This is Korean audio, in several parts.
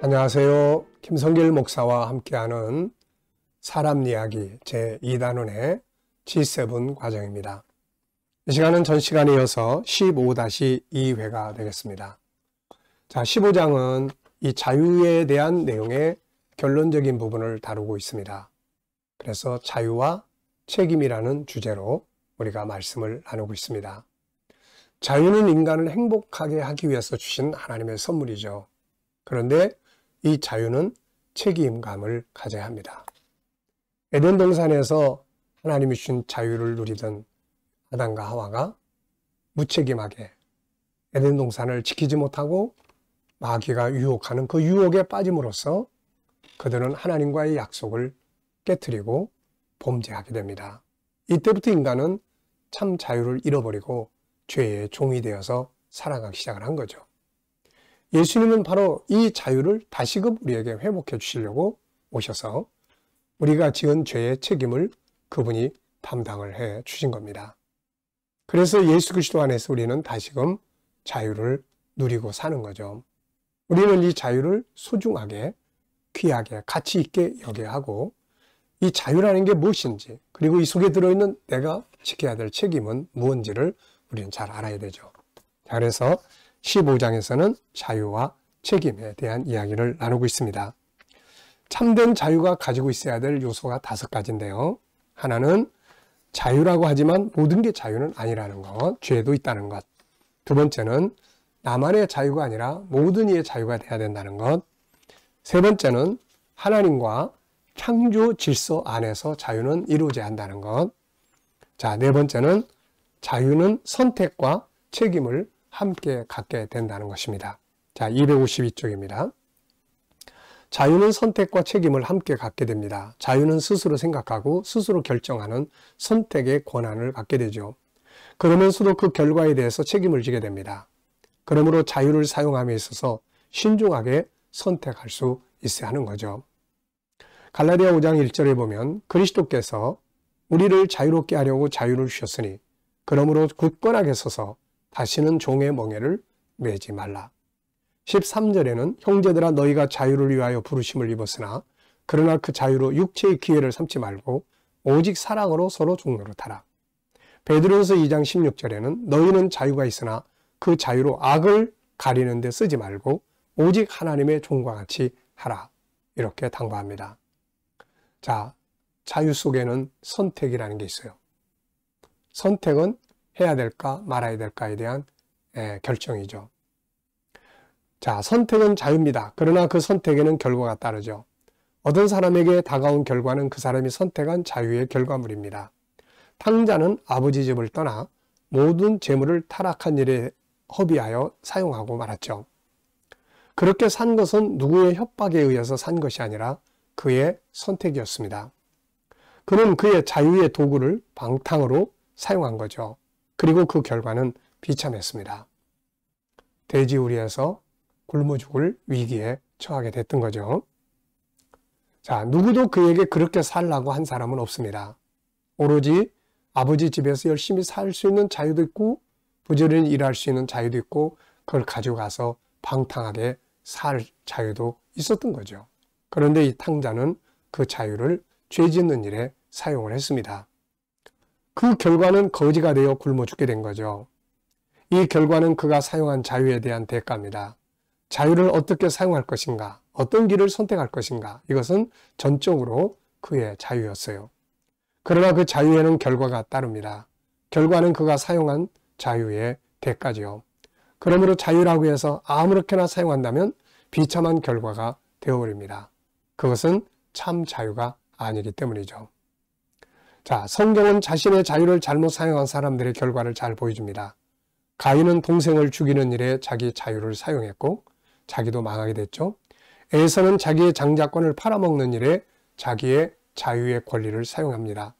안녕하세요. 김성길 목사와 함께하는 사람 이야기 제2단원의 G7 과정입니다. 이 시간은 전 시간에 이어서 15-2회가 되겠습니다. 자, 15장은 이 자유에 대한 내용의 결론적인 부분을 다루고 있습니다. 그래서 자유와 책임이라는 주제로 우리가 말씀을 나누고 있습니다. 자유는 인간을 행복하게 하기 위해서 주신 하나님의 선물이죠. 그런데 이 자유는 책임감을 가져야 합니다. 에덴 동산에서 하나님이 주신 자유를 누리던 아담과 하와가 무책임하게 에덴 동산을 지키지 못하고 마귀가 유혹하는 그 유혹에 빠짐으로써 그들은 하나님과의 약속을 깨트리고 범죄하게 됩니다. 이때부터 인간은 참 자유를 잃어버리고 죄의 종이 되어서 살아가기 시작을 한 거죠. 예수님은 바로 이 자유를 다시금 우리에게 회복해 주시려고 오셔서 우리가 지은 죄의 책임을 그분이 담당을 해 주신 겁니다. 그래서 예수 그리스도 안에서 우리는 다시금 자유를 누리고 사는 거죠. 우리는 이 자유를 소중하게, 귀하게, 가치 있게 여겨야 하고, 이 자유라는 게 무엇인지, 그리고 이 속에 들어있는 내가 지켜야 될 책임은 무엇인지를 우리는 잘 알아야 되죠. 자, 그래서 15장에서는 자유와 책임에 대한 이야기를 나누고 있습니다. 참된 자유가 가지고 있어야 될 요소가 5가지인데요. 하나는 자유라고 하지만 모든 게 자유는 아니라는 것, 죄도 있다는 것. 두 번째는 나만의 자유가 아니라 모든 이의 자유가 돼야 된다는 것. 세 번째는 하나님과 창조 질서 안에서 자유는 이루어져야 한다는 것. 자, 네 번째는 자유는 선택과 책임을 함께 갖게 된다는 것입니다. 자, 252쪽입니다. 자유는 선택과 책임을 함께 갖게 됩니다. 자유는 스스로 생각하고 스스로 결정하는 선택의 권한을 갖게 되죠. 그러면서도 그 결과에 대해서 책임을 지게 됩니다. 그러므로 자유를 사용함에 있어서 신중하게 선택할 수 있어야 하는 거죠. 갈라디아 5장 1절에 보면 그리스도께서 우리를 자유롭게 하려고 자유를 주셨으니 그러므로 굳건하게 서서 다시는 종의 멍에를 매지 말라. 13절에는 형제들아 너희가 자유를 위하여 부르심을 입었으나 그러나 그 자유로 육체의 기회를 삼지 말고 오직 사랑으로 서로 종노릇하라. 베드로전서 2장 16절에는 너희는 자유가 있으나 그 자유로 악을 가리는 데 쓰지 말고 오직 하나님의 종과 같이 하라. 이렇게 당부합니다. 자, 자유 속에는 선택이라는 게 있어요. 선택은 해야 될까 말아야 될까에 대한 결정이죠. 자, 선택은 자유입니다. 그러나 그 선택에는 결과가 따르죠. 어떤 사람에게 다가온 결과는 그 사람이 선택한 자유의 결과물입니다. 탕자는 아버지 집을 떠나 모든 재물을 타락한 일에 허비하여 사용하고 말았죠. 그렇게 산 것은 누구의 협박에 의해서 산 것이 아니라 그의 선택이었습니다. 그는 그의 자유의 도구를 방탕으로 사용한 거죠. 그리고 그 결과는 비참했습니다. 돼지우리에서 굶어 죽을 위기에 처하게 됐던 거죠. 자, 누구도 그에게 그렇게 살라고 한 사람은 없습니다. 오로지 아버지 집에서 열심히 살 수 있는 자유도 있고 부지런히 일할 수 있는 자유도 있고 그걸 가져가서 방탕하게 살 자유도 있었던 거죠. 그런데 이 탕자는 그 자유를 죄 짓는 일에 사용을 했습니다. 그 결과는 거지가 되어 굶어 죽게 된 거죠. 이 결과는 그가 사용한 자유에 대한 대가입니다. 자유를 어떻게 사용할 것인가, 어떤 길을 선택할 것인가, 이것은 전적으로 그의 자유였어요. 그러나 그 자유에는 결과가 따릅니다. 결과는 그가 사용한 자유의 대가지요. 그러므로 자유라고 해서 아무렇게나 사용한다면 비참한 결과가 되어버립니다. 그것은 참 자유가 아니기 때문이죠. 자, 성경은 자신의 자유를 잘못 사용한 사람들의 결과를 잘 보여줍니다. 가인은 동생을 죽이는 일에 자기 자유를 사용했고 자기도 망하게 됐죠. 에서는 자기의 장자권을 팔아먹는 일에 자기의 자유의 권리를 사용합니다.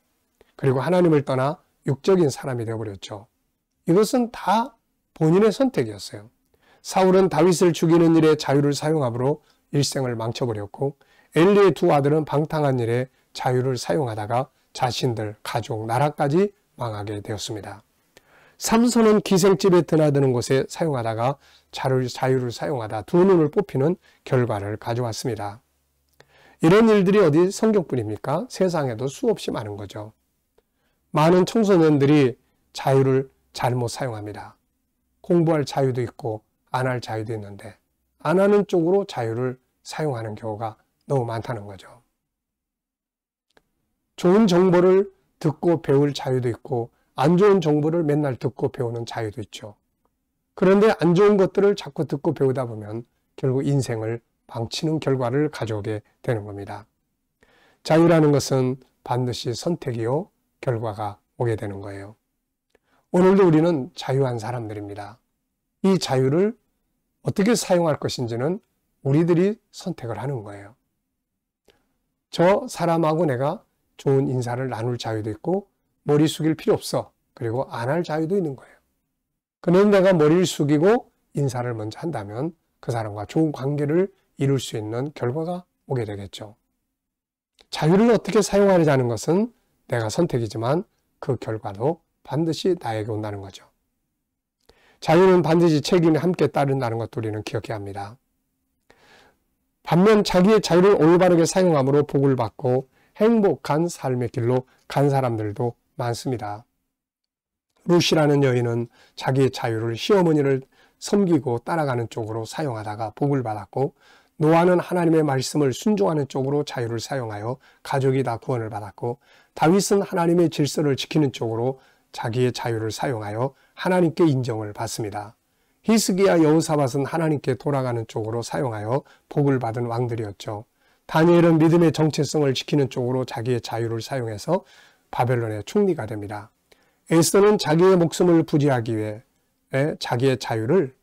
그리고 하나님을 떠나 육적인 사람이 되어버렸죠. 이것은 다 본인의 선택이었어요. 사울은 다윗을 죽이는 일에 자유를 사용함으로 일생을 망쳐버렸고 엘리의 두 아들은 방탕한 일에 자유를 사용하다가 자신들, 가족, 나라까지 망하게 되었습니다. 삼손은 기생집에 드나드는 곳에 사용하다가 자유를 사용하다 두 눈을 뽑히는 결과를 가져왔습니다. 이런 일들이 어디 성경뿐입니까? 세상에도 수없이 많은 거죠. 많은 청소년들이 자유를 잘못 사용합니다. 공부할 자유도 있고 안 할 자유도 있는데 안 하는 쪽으로 자유를 사용하는 경우가 너무 많다는 거죠. 좋은 정보를 듣고 배울 자유도 있고 안 좋은 정보를 맨날 듣고 배우는 자유도 있죠. 그런데 안 좋은 것들을 자꾸 듣고 배우다 보면 결국 인생을 망치는 결과를 가져오게 되는 겁니다. 자유라는 것은 반드시 선택이요, 결과가 오게 되는 거예요. 오늘도 우리는 자유한 사람들입니다. 이 자유를 어떻게 사용할 것인지는 우리들이 선택을 하는 거예요. 저 사람하고 내가 좋은 인사를 나눌 자유도 있고 머리 숙일 필요 없어. 그리고 안 할 자유도 있는 거예요. 그런데 내가 머리를 숙이고 인사를 먼저 한다면 그 사람과 좋은 관계를 이룰 수 있는 결과가 오게 되겠죠. 자유를 어떻게 사용하느냐는 것은 내가 선택이지만 그 결과도 반드시 나에게 온다는 거죠. 자유는 반드시 책임이 함께 따른다는 것도 우리는 기억해야 합니다. 반면 자기의 자유를 올바르게 사용함으로 복을 받고 행복한 삶의 길로 간 사람들도 많습니다. 루시라는 여인은 자기의 자유를 시어머니를 섬기고 따라가는 쪽으로 사용하다가 복을 받았고, 노아는 하나님의 말씀을 순종하는 쪽으로 자유를 사용하여 가족이 다 구원을 받았고, 다윗은 하나님의 질서를 지키는 쪽으로 자기의 자유를 사용하여 하나님께 인정을 받습니다. 히스기야 여호사밧은 하나님께 돌아가는 쪽으로 사용하여 복을 받은 왕들이었죠. 다니엘은 믿음의 정체성을 지키는 쪽으로 자기의 자유를 사용해서 바벨론의 총리가 됩니다. 에스더는 자기의 목숨을 부지하기 위해 자기의 자유를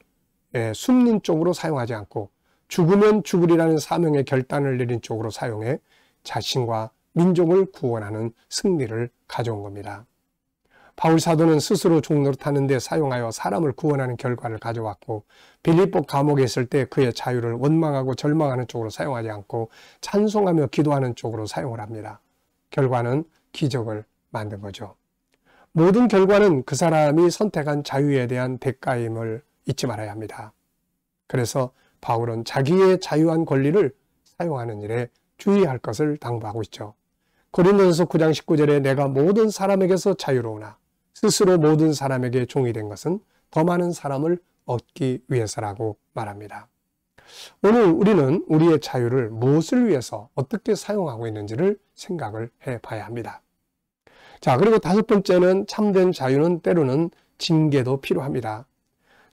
숨는 쪽으로 사용하지 않고 죽으면 죽으리라는 사명의 결단을 내린 쪽으로 사용해 자신과 민족을 구원하는 승리를 가져온 겁니다. 바울 사도는 스스로 종노릇하는 데 사용하여 사람을 구원하는 결과를 가져왔고, 빌립보 감옥에 있을 때 그의 자유를 원망하고 절망하는 쪽으로 사용하지 않고 찬송하며 기도하는 쪽으로 사용을 합니다. 결과는 기적을 만든 거죠. 모든 결과는 그 사람이 선택한 자유에 대한 대가임을 잊지 말아야 합니다. 그래서 바울은 자기의 자유한 권리를 사용하는 일에 주의할 것을 당부하고 있죠. 고린도전서 9장 19절에 내가 모든 사람에게서 자유로우나 스스로 모든 사람에게 종이 된 것은 더 많은 사람을 얻기 위해서라고 말합니다. 오늘 우리는 우리의 자유를 무엇을 위해서 어떻게 사용하고 있는지를 생각을 해봐야 합니다. 자, 그리고 다섯 번째는 참된 자유는 때로는 징계도 필요합니다.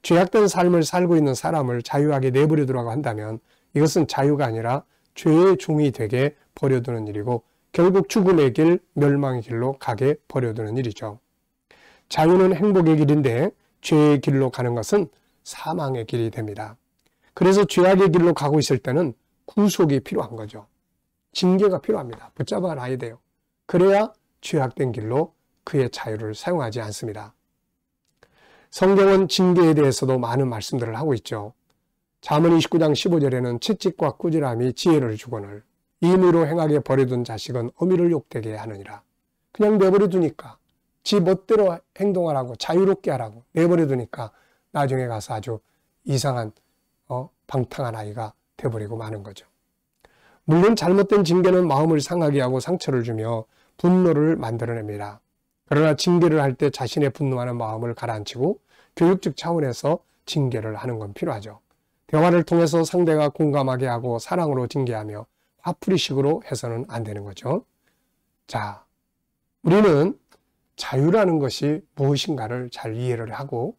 죄악된 삶을 살고 있는 사람을 자유하게 내버려두라고 한다면 이것은 자유가 아니라 죄의 종이 되게 버려두는 일이고 결국 죽음의 길, 멸망의 길로 가게 버려두는 일이죠. 자유는 행복의 길인데 죄의 길로 가는 것은 사망의 길이 됩니다. 그래서 죄악의 길로 가고 있을 때는 구속이 필요한 거죠. 징계가 필요합니다. 붙잡아 놔야 돼요. 그래야 죄악된 길로 그의 자유를 사용하지 않습니다. 성경은 징계에 대해서도 많은 말씀들을 하고 있죠. 잠언 29장 15절에는 채찍과 꾸지람이 지혜를 주거늘 임의로 행하게 버려둔 자식은 어미를 욕되게 하느니라. 그냥 내버려 두니까 지 멋대로 행동하라고 자유롭게 하라고 내버려 두니까 나중에 가서 아주 이상한 방탕한 아이가 돼버리고 마는 거죠. 물론 잘못된 징계는 마음을 상하게 하고 상처를 주며 분노를 만들어냅니다. 그러나 징계를 할 때 자신의 분노하는 마음을 가라앉히고 교육적 차원에서 징계를 하는 건 필요하죠. 대화를 통해서 상대가 공감하게 하고 사랑으로 징계하며 화풀이식으로 해서는 안 되는 거죠. 자, 우리는 자유라는 것이 무엇인가를 잘 이해를 하고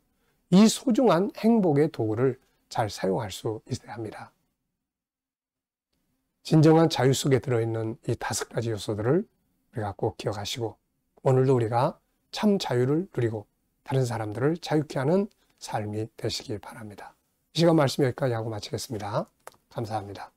이 소중한 행복의 도구를 잘 사용할 수 있어야 합니다. 진정한 자유 속에 들어있는 이 5가지 요소들을 우리가 꼭 기억하시고 오늘도 우리가 참 자유를 누리고 다른 사람들을 자유케 하는 삶이 되시길 바랍니다. 이 시간 말씀 여기까지 하고 마치겠습니다. 감사합니다.